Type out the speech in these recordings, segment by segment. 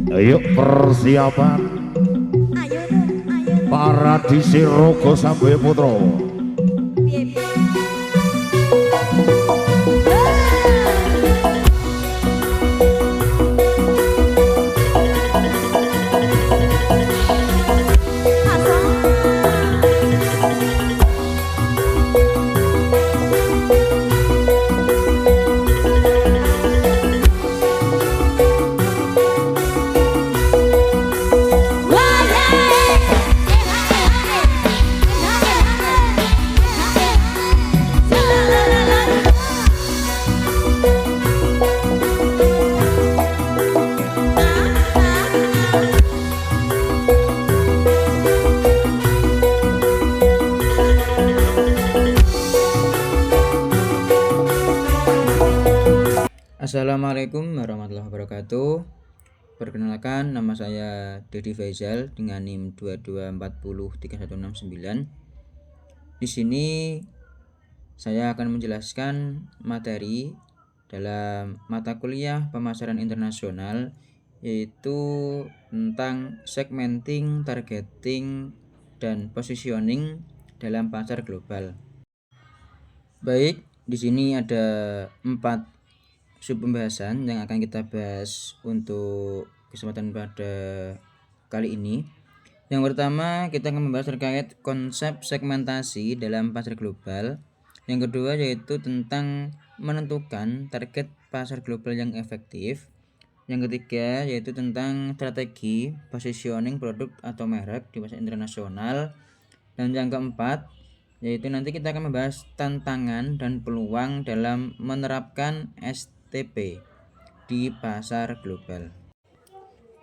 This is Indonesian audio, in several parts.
Ayo persiapan Ayo dong, ayo dong. para disirogo sampai putro. Piye, piye. Assalamualaikum warahmatullahi wabarakatuh. Perkenalkan, nama saya Dedi Faizal dengan NIM 22403169. Di sini saya akan menjelaskan materi dalam mata kuliah pemasaran internasional, yaitu tentang segmenting, targeting, dan positioning dalam pasar global. Baik, di sini ada 4 sub pembahasan yang akan kita bahas untuk kesempatan pada kali ini. Yang pertama, kita akan membahas terkait konsep segmentasi dalam pasar global. Yang kedua yaitu tentang menentukan target pasar global yang efektif. Yang ketiga yaitu tentang strategi positioning produk atau merek di pasar internasional. Dan yang keempat yaitu nanti kita akan membahas tantangan dan peluang dalam menerapkan STP di pasar global.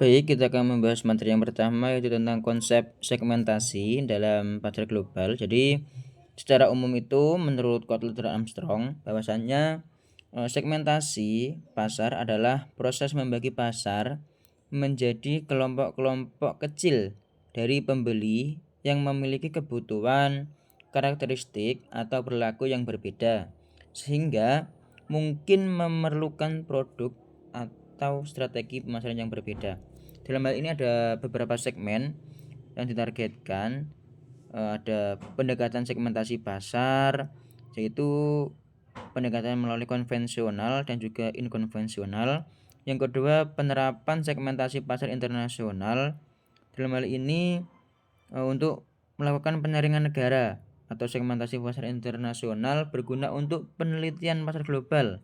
Baik, kita akan membahas materi yang pertama yaitu tentang konsep segmentasi dalam pasar global. Jadi secara umum itu menurut Kotler Armstrong bahwasannya segmentasi pasar adalah proses membagi pasar menjadi kelompok-kelompok kecil dari pembeli yang memiliki kebutuhan, karakteristik atau perilaku yang berbeda, sehingga mungkin memerlukan produk atau strategi pemasaran yang berbeda. Dalam hal ini ada beberapa segmen yang ditargetkan. Ada pendekatan segmentasi pasar, yaitu pendekatan melalui konvensional dan juga inkonvensional. Yang kedua, penerapan segmentasi pasar internasional. Dalam hal ini untuk melakukan penyaringan negara atau segmentasi pasar internasional berguna untuk penelitian pasar global,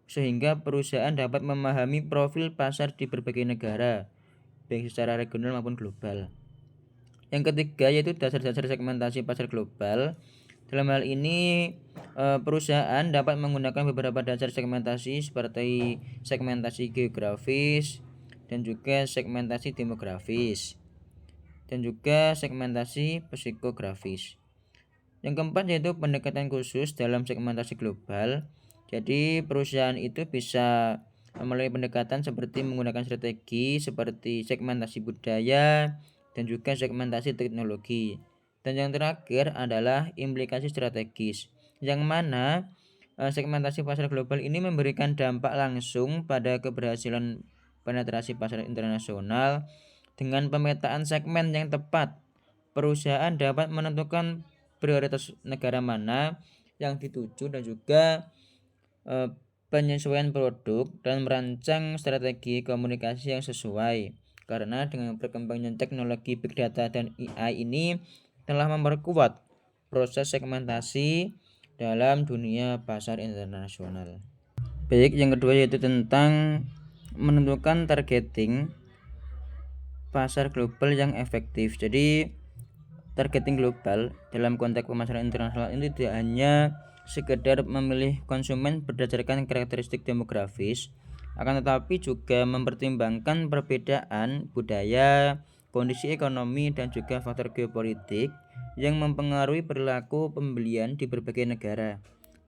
sehingga perusahaan dapat memahami profil pasar di berbagai negara, baik secara regional maupun global. Yang ketiga yaitu dasar-dasar segmentasi pasar global. Dalam hal ini perusahaan dapat menggunakan beberapa dasar segmentasi seperti segmentasi geografis dan juga segmentasi demografis dan juga segmentasi psikografis. Yang keempat yaitu pendekatan khusus dalam segmentasi global. Jadi perusahaan itu bisa melalui pendekatan seperti menggunakan strategi seperti segmentasi budaya dan juga segmentasi teknologi. Dan yang terakhir adalah implikasi strategis, yang mana segmentasi pasar global ini memberikan dampak langsung pada keberhasilan penetrasi pasar internasional. Dengan pemetaan segmen yang tepat, perusahaan dapat menentukan prioritas negara mana yang dituju dan juga penyesuaian produk dan merancang strategi komunikasi yang sesuai. Karena dengan perkembangan teknologi big data dan AI ini telah memperkuat proses segmentasi dalam dunia pasar internasional. Baik, yang kedua yaitu tentang menentukan targeting pasar global yang efektif. Jadi targeting global dalam konteks pemasaran internasional ini tidak hanya sekedar memilih konsumen berdasarkan karakteristik demografis, akan tetapi juga mempertimbangkan perbedaan budaya, kondisi ekonomi dan juga faktor geopolitik yang mempengaruhi perilaku pembelian di berbagai negara.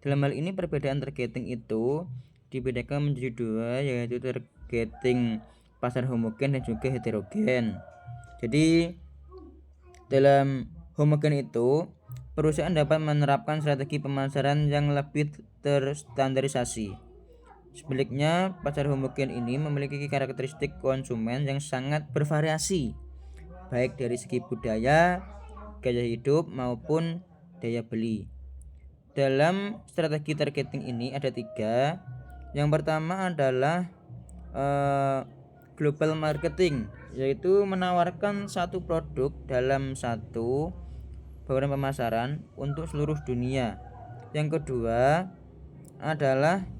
Dalam hal ini perbedaan targeting itu dibedakan menjadi dua, yaitu targeting pasar homogen dan juga heterogen. Jadi dalam homogen itu perusahaan dapat menerapkan strategi pemasaran yang lebih terstandarisasi Sebaliknya, pasar homogen ini memiliki karakteristik konsumen yang sangat bervariasi, baik dari segi budaya, gaya hidup, maupun daya beli. Dalam strategi targeting ini ada 3. Yang pertama adalah global marketing, yaitu menawarkan satu produk dalam satu program pemasaran untuk seluruh dunia. Yang kedua adalah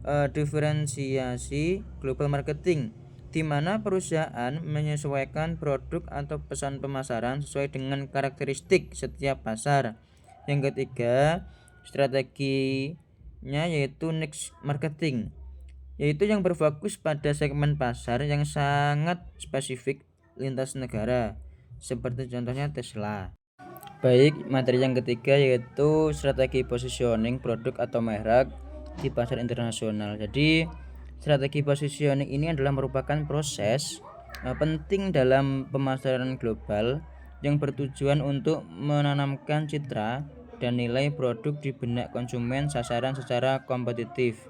diferensiasi global marketing, di mana perusahaan menyesuaikan produk atau pesan pemasaran sesuai dengan karakteristik setiap pasar. Yang ketiga, strateginya yaitu niche marketing, yaitu yang berfokus pada segmen pasar yang sangat spesifik lintas negara, seperti contohnya Tesla. Baik, materi yang ketiga yaitu strategi positioning produk atau merek di pasar internasional. Jadi, strategi positioning ini adalah merupakan proses penting dalam pemasaran global yang bertujuan untuk menanamkan citra dan nilai produk di benak konsumen sasaran secara kompetitif.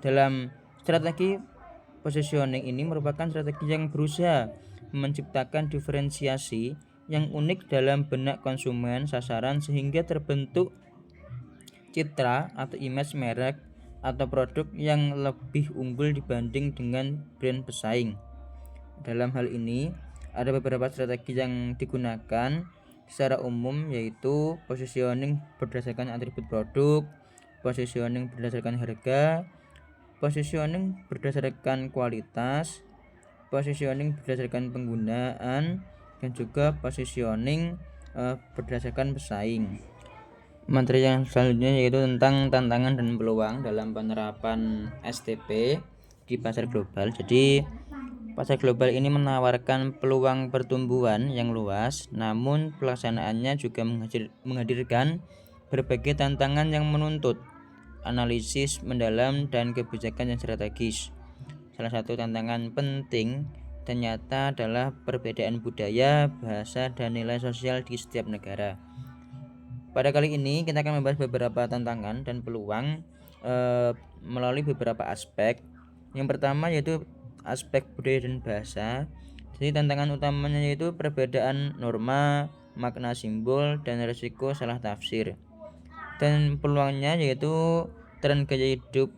Dalam strategi positioning ini merupakan strategi yang berusaha menciptakan diferensiasi yang unik dalam benak konsumen sasaran sehingga terbentuk citra atau image merek atau produk yang lebih unggul dibanding dengan brand pesaing. Dalam hal ini ada beberapa strategi yang digunakan secara umum, yaitu positioning berdasarkan atribut produk, positioning berdasarkan harga, positioning berdasarkan kualitas, positioning berdasarkan penggunaan, dan juga positioning berdasarkan pesaing. Materi yang selanjutnya yaitu tentang tantangan dan peluang dalam penerapan STP di pasar global. Jadi, pasar global ini menawarkan peluang pertumbuhan yang luas, namun pelaksanaannya juga menghadirkan berbagai tantangan yang menuntut analisis mendalam dan kebijakan yang strategis. Salah satu tantangan penting dan nyata adalah perbedaan budaya, bahasa, dan nilai sosial di setiap negara. Pada kali ini kita akan membahas beberapa tantangan dan peluang melalui beberapa aspek. Yang pertama yaitu aspek budaya dan bahasa. Jadi tantangan utamanya yaitu perbedaan norma, makna simbol, dan risiko salah tafsir. Dan peluangnya yaitu tren gaya hidup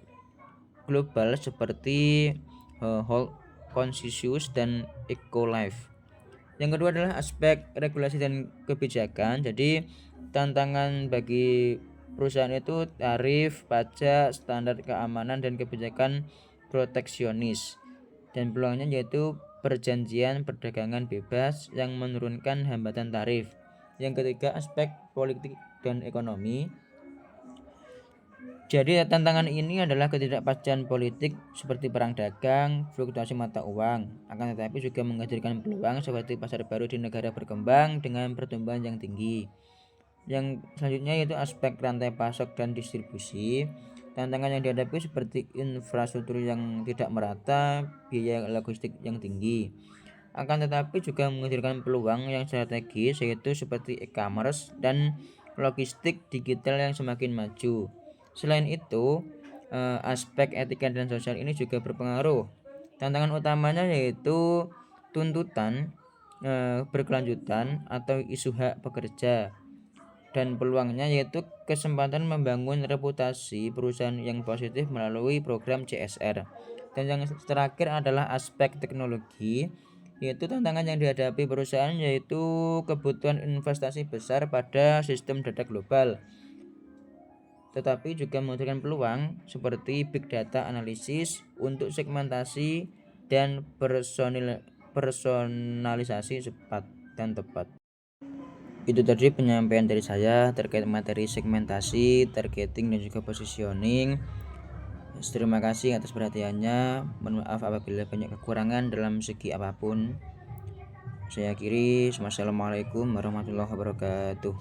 global seperti health conscious dan eco life. Yang kedua adalah aspek regulasi dan kebijakan. Jadi tantangan bagi perusahaan itu tarif, pajak, standar keamanan, dan kebijakan proteksionis. Dan peluangnya yaitu perjanjian perdagangan bebas yang menurunkan hambatan tarif. Yang ketiga aspek politik dan ekonomi. Jadi tantangan ini adalah ketidakpastian politik seperti perang dagang, fluktuasi mata uang, akan tetapi juga menghadirkan peluang seperti pasar baru di negara berkembang dengan pertumbuhan yang tinggi. Yang selanjutnya yaitu aspek rantai pasok dan distribusi. Tantangan yang dihadapi seperti infrastruktur yang tidak merata, biaya logistik yang tinggi. Akan tetapi juga menghadirkan peluang yang strategis yaitu seperti e-commerce dan logistik digital yang semakin maju. Selain itu, aspek etika dan sosial ini juga berpengaruh. Tantangan utamanya yaitu tuntutan berkelanjutan atau isu hak pekerja. Dan peluangnya yaitu kesempatan membangun reputasi perusahaan yang positif melalui program CSR. Dan yang terakhir adalah aspek teknologi, yaitu tantangan yang dihadapi perusahaan yaitu kebutuhan investasi besar pada sistem data global, tetapi juga menghadirkan peluang seperti big data analisis untuk segmentasi dan personalisasi cepat dan tepat. Itu tadi penyampaian dari saya terkait materi segmentasi, targeting, dan juga positioning. Terima kasih atas perhatiannya. Mohon maaf apabila banyak kekurangan dalam segi apapun. Saya akhiri. Wassalamualaikum warahmatullahi wabarakatuh.